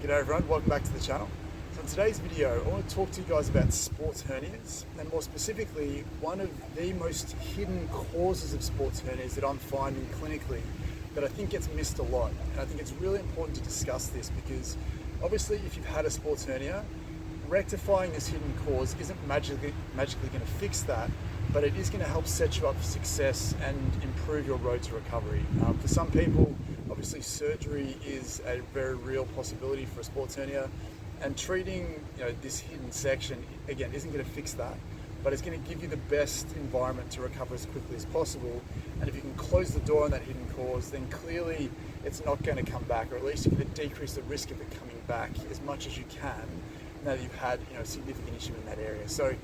G'day everyone, welcome back to the channel. So in today's video, I want to talk to you guys about sports hernias, and more specifically, one of the most hidden causes of sports hernias that I'm finding clinically that I think gets missed a lot. And I think it's really important to discuss this because obviously if you've had a sports hernia, rectifying this hidden cause isn't magically going to fix that, but it is going to help set you up for success and improve your road to recovery. For some people, obviously surgery is a very real possibility for a sports hernia, and treating this hidden section, again, isn't going to fix that, but it's going to give you the best environment to recover as quickly as possible. And if you can close the door on that hidden cause, then clearly it's not going to come back, or at least you're going to decrease the risk of it coming back as much as you can now that you've had a significant issue in that area. So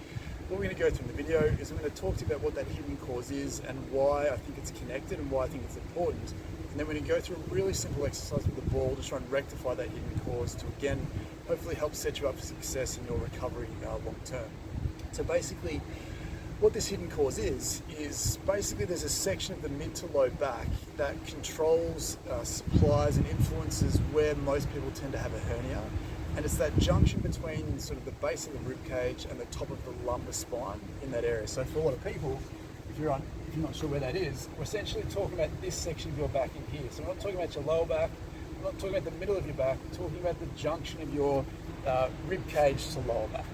what we're going to go through in the video is I'm going to talk to you about what that hidden cause is and why I think it's connected and why I think it's important. And then we're going to go through a really simple exercise with the ball to try and rectify that hidden cause to, again, hopefully help set you up for success in your recovery long term. So basically, what this hidden cause is basically there's a section of the mid to low back that controls, supplies and influences where most people tend to have a hernia. And it's that junction between sort of the base of the rib cage and the top of the lumbar spine in that area. So for a lot of people, if you're not sure where that is, we're essentially talking about this section of your back in here. So we're not talking about your lower back, we're not talking about the middle of your back, we're talking about the junction of your rib cage to lower back.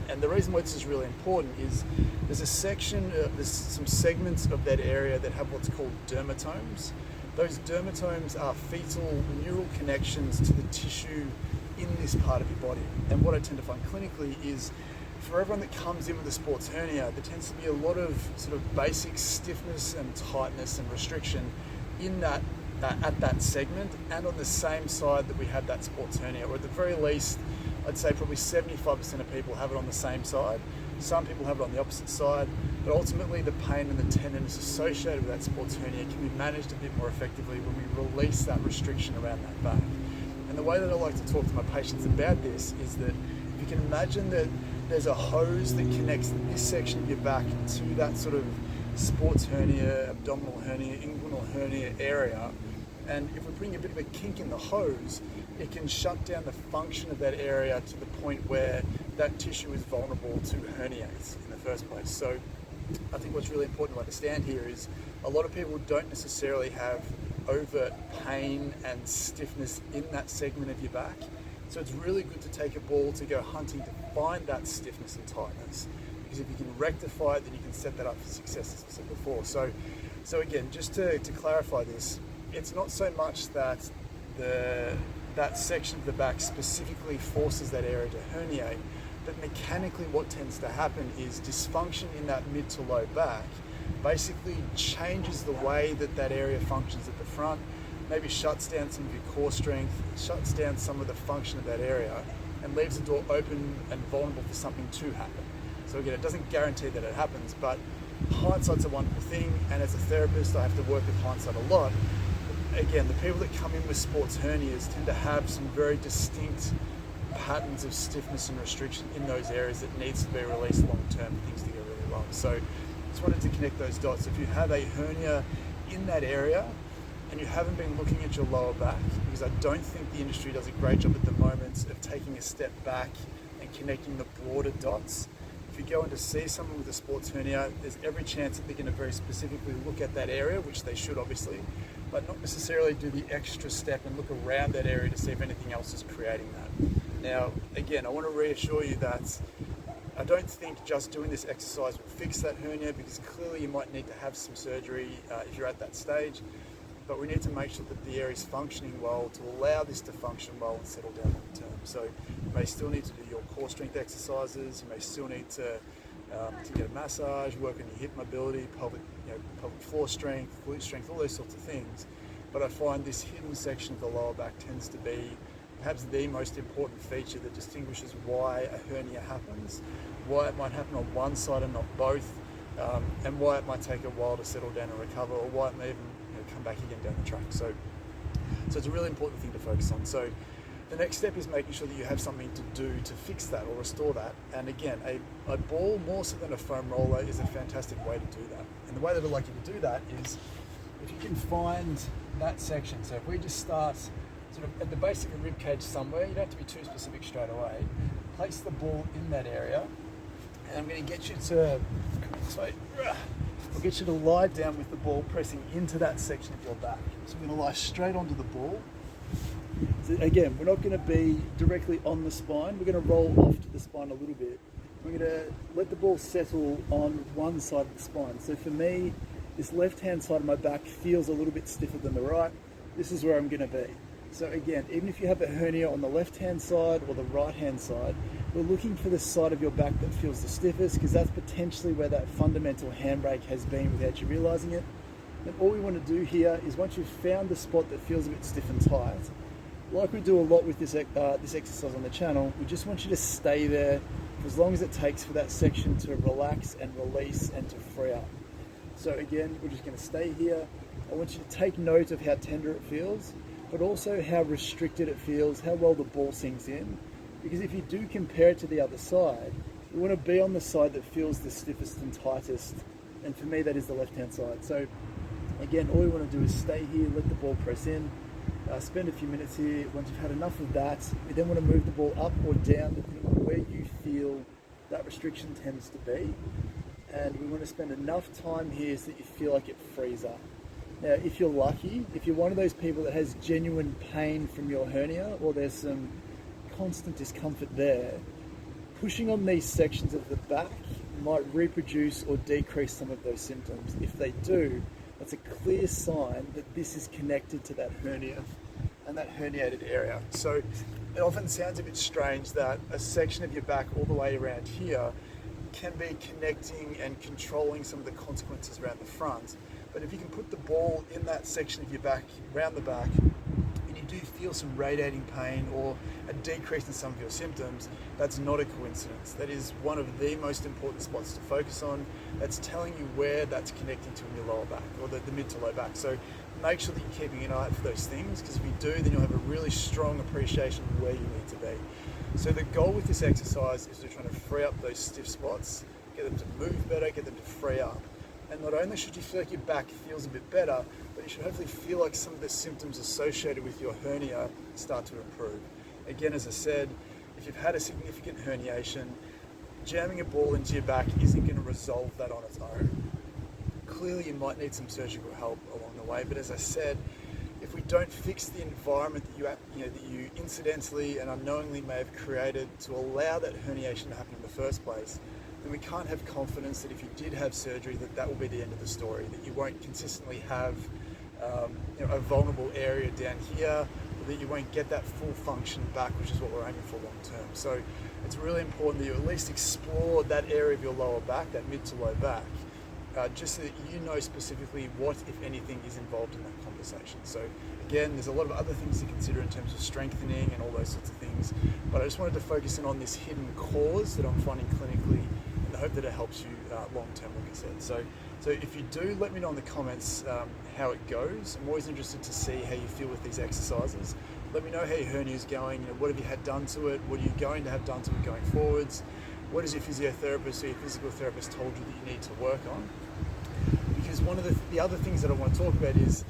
And the reason why this is really important is there's a section, there's some segments of that area that have what's called dermatomes. Those dermatomes are fetal neural connections to the tissue in this part of your body. And what I tend to find clinically is for everyone that comes in with a sports hernia, there tends to be a lot of sort of basic stiffness and tightness and restriction in that at that segment and on the same side that we had that sports hernia, or at the very least I'd say probably 75% of people have it on the same side. Some people have it on the opposite side, but ultimately the pain and the tenderness associated with that sports hernia can be managed a bit more effectively when we release that restriction around that back. And the way that I like to talk to my patients about this is that if you can imagine that there's a hose that connects this section of your back to that sort of sports hernia, abdominal hernia, inguinal hernia area, and if we're putting a bit of a kink in the hose, it can shut down the function of that area to the point where that tissue is vulnerable to herniates in the first place. So I think what's really important to understand here is a lot of people don't necessarily have overt pain and stiffness in that segment of your back. So it's really good to take a ball to go hunting to find that stiffness and tightness, because if you can rectify it, then you can set that up for success, as I said before. So again, just to clarify this, it's not so much that that section of the back specifically forces that area to herniate, but mechanically what tends to happen is dysfunction in that mid to low back basically changes the way that that area functions at the front, maybe shuts down some of your core strength, shuts down some of the function of that area, and leaves the door open and vulnerable for something to happen. So again, it doesn't guarantee that it happens, but hindsight's a wonderful thing, and as a therapist I have to work with hindsight a lot. Again, the people that come in with sports hernias tend to have some very distinct patterns of stiffness and restriction in those areas that needs to be released long term for things to go really well. So just wanted to connect those dots. If you have a hernia in that area and you haven't been looking at your lower back, because I don't think the industry does a great job at the moment of taking a step back and connecting the broader dots. If you go in to see someone with a sports hernia, there's every chance that they're going to very specifically look at that area, which they should obviously, but not necessarily do the extra step and look around that area to see if anything else is creating that. Now, again, I want to reassure you that I don't think just doing this exercise will fix that hernia, because clearly you might need to have some surgery if you're at that stage, but we need to make sure that the area is functioning well to allow this to function well and settle down long term. So you may still need to do your core strength exercises, you may still need to get a massage, work on your hip mobility, pelvic floor strength, glute strength, all those sorts of things. But I find this hidden section of the lower back tends to be perhaps the most important feature that distinguishes why a hernia happens, why it might happen on one side and not both, and why it might take a while to settle down and recover, or why it may even come back again down the track. So it's a really important thing to focus on. So the next step is making sure that you have something to do to fix that or restore that. And again, a ball more so than a foam roller is a fantastic way to do that. And the way that I'd like you to do that is if you can find that section. So if we just start sort of at the base of your rib cage somewhere. You don't have to be too specific straight away. Place the ball in that area, and I'm going to get you to, I'll get you to lie down with the ball pressing into that section of your back. So I'm going to lie straight onto the ball. So again, we're not going to be directly on the spine. We're going to roll off to the spine a little bit. We're going to let the ball settle on one side of the spine. So for me, this left-hand side of my back feels a little bit stiffer than the right. This is where I'm going to be. So again, even if you have a hernia on the left-hand side or the right-hand side, we're looking for the side of your back that feels the stiffest, because that's potentially where that fundamental handbrake has been without you realizing it. And all we want to do here is, once you've found the spot that feels a bit stiff and tight, like we do a lot with this exercise on the channel, we just want you to stay there for as long as it takes for that section to relax and release and to free up. So again, we're just going to stay here. I want you to take note of how tender it feels, but also how restricted it feels, how well the ball sinks in. Because if you do compare it to the other side, you want to be on the side that feels the stiffest and tightest. And for me, that is the left-hand side. So again, all you want to do is stay here, let the ball press in, spend a few minutes here. Once you've had enough of that, you then want to move the ball up or down depending on where you feel that restriction tends to be. And we want to spend enough time here so that you feel like it frees up. Now, if you're lucky, if you're one of those people that has genuine pain from your hernia, or there's some constant discomfort there, pushing on these sections of the back might reproduce or decrease some of those symptoms. If they do, that's a clear sign that this is connected to that hernia and that herniated area. So it often sounds a bit strange that a section of your back all the way around here can be connecting and controlling some of the consequences around the front. But if you can put the ball in that section of your back, around the back, and you do feel some radiating pain or a decrease in some of your symptoms, that's not a coincidence. That is one of the most important spots to focus on. That's telling you where that's connecting to in your lower back, or the mid to low back. So make sure that you're keeping an eye out for those things, because if you do, then you'll have a really strong appreciation of where you need to be. So the goal with this exercise is to try to free up those stiff spots, get them to move better, get them to free up. And not only should you feel like your back feels a bit better, but you should hopefully feel like some of the symptoms associated with your hernia start to improve. Again, as I said, if you've had a significant herniation, jamming a ball into your back isn't going to resolve that on its own. Clearly, you might need some surgical help along the way, but as I said, if we don't fix the environment that you incidentally and unknowingly may have created to allow that herniation to happen in the first place, then we can't have confidence that if you did have surgery, that will be the end of the story, that you won't consistently have a vulnerable area down here, or that you won't get that full function back, which is what we're aiming for long term. So it's really important that you at least explore that area of your lower back, that mid to low back, just so that you know specifically what, if anything, is involved in that conversation. So again, there's a lot of other things to consider in terms of strengthening and all those sorts of things, but I just wanted to focus in on this hidden cause that I'm finding clinically, and I hope that it helps you long term, like I said. So if you do, let me know in the comments how it goes. I'm always interested to see how you feel with these exercises. Let me know how your hernia is going. What have you had done to it? What are you going to have done to it going forwards? What has your physiotherapist or your physical therapist told you that you need to work on? Because one of the other things that I want to talk about is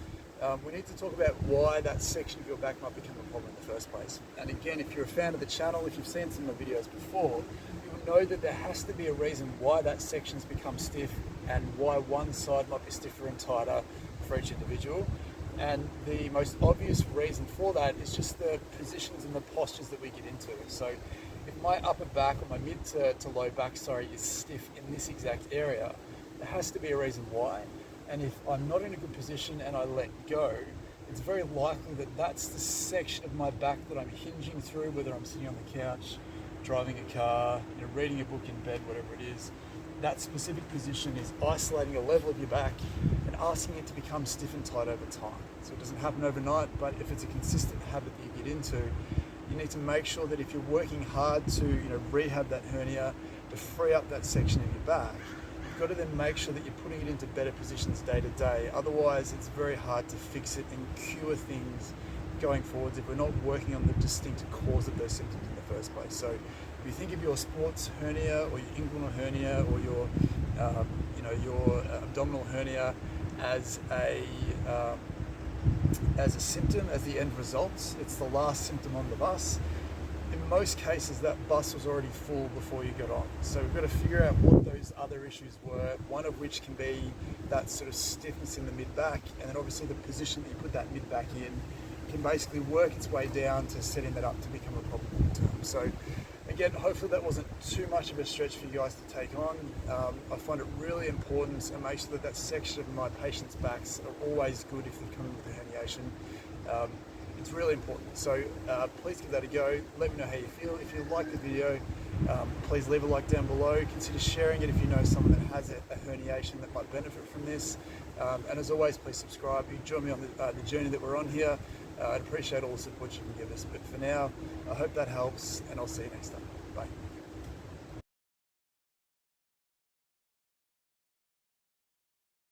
we need to talk about why that section of your back might become a problem in the first place. And again, if you're a fan of the channel, if you've seen some of my videos before, you'll know that there has to be a reason why that section's become stiff and why one side might be stiffer and tighter for each individual. And the most obvious reason for that is just the positions and the postures that we get into. So if my upper back, or my mid to low back, is stiff in this exact area, there has to be a reason why. And if I'm not in a good position and I let go, it's very likely that that's the section of my back that I'm hinging through, whether I'm sitting on the couch, driving a car, reading a book in bed, whatever it is. That specific position is isolating a level of your back and asking it to become stiff and tight over time. So it doesn't happen overnight, but if it's a consistent habit that you get into, you need to make sure that if you're working hard to rehab that hernia, to free up that section of your back, you've got to then make sure that you're putting it into better positions day to day. Otherwise, it's very hard to fix it and cure things going forwards if we're not working on the distinct cause of those symptoms in the first place. So if you think of your sports hernia or your inguinal hernia or your abdominal hernia as as a symptom, as the end result. It's the last symptom on the bus. In most cases, that bus was already full before you got on. So we've got to figure out what those other issues were, one of which can be that sort of stiffness in the mid-back, and then obviously the position that you put that mid-back in can basically work its way down to setting that up to become a problem long term. So again, hopefully that wasn't too much of a stretch for you guys to take on. I find it really important to make sure that that section of my patients' backs are always good if they're coming with a herniation. It's really important. So please give that a go. Let me know how you feel. If you like the video, please leave a like down below. Consider sharing it if you know someone that has a herniation that might benefit from this. And as always, please subscribe. You join me on the journey that we're on here. I'd appreciate all the support you can give us. But for now, I hope that helps, and I'll see you next time. Bye.